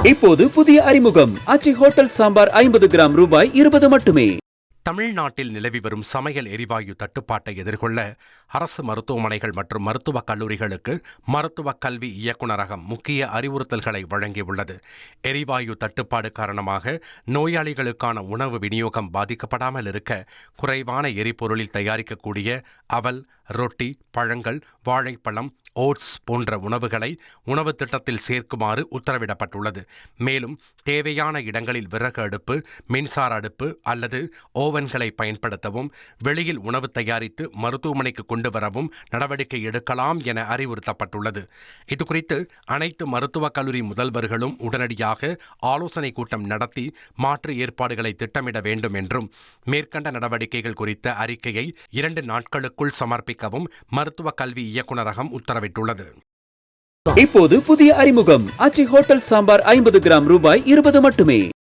இப்போது புதிய அறிமுகம் ஆச்சி ஹோட்டல் சாம்பார் 50 கிராம் ரூபாய் 20 மட்டுமே. தமிழ்நாட்டில் நிலவி வரும் சமையல் எரிவாயு தட்டுப்பாட்டை எதிர்கொள்ள அரசு மருத்துவமனைகள் மற்றும் மருத்துவக் கல்லூரிகளுக்கு மருத்துவக் கல்வி இயக்குநரகம் முக்கிய அறிவுறுத்தல்களை வழங்கியுள்ளது. எரிவாயு தட்டுப்பாடு காரணமாக நோயாளிகளுக்கான உணவு விநியோகம் பாதிக்கப்படாமல் இருக்க குறைவான எரிபொருளில் தயாரிக்கக்கூடிய அவல், ரொட்டி, பழங்கள், வாழைப்பழம், ஓட்ஸ் போன்ற உணவுகளை உணவு திட்டத்தில் சேர்க்குமாறு உத்தரவிடப்பட்டுள்ளது. மேலும் தேவையான இடங்களில் விறகு அடுப்பு, மின்சார அடுப்பு அல்லது ஓவன்களை பயன்படுத்தவும், வெளியில் உணவு தயாரித்து மருத்துவமனைக்கு கொண்டு வரவும் நடவடிக்கை எடுக்கலாம் என அறிவுறுத்தப்பட்டுள்ளது. இதுகுறித்து அனைத்து மருத்துவக் கல்லூரி முதல்வர்களும் உடனடியாக ஆலோசனை கூட்டம் நடத்தி மாற்று ஏற்பாடுகளை திட்டமிட வேண்டும் என்றும், மேற்கண்ட நடவடிக்கைகள் குறித்த அறிக்கையை 2 நாட்களுக்குள் சமர்ப்பிக்கவும் மருத்துவக் கல்வி இயக்குநரகம் உத்தரவிட்டுள்ளது. இப்போது புதிய அறிமுகம் ஆச்சி ஹோட்டல் சாம்பார் 50 கிராம் ரூபாய் 20 மட்டுமே.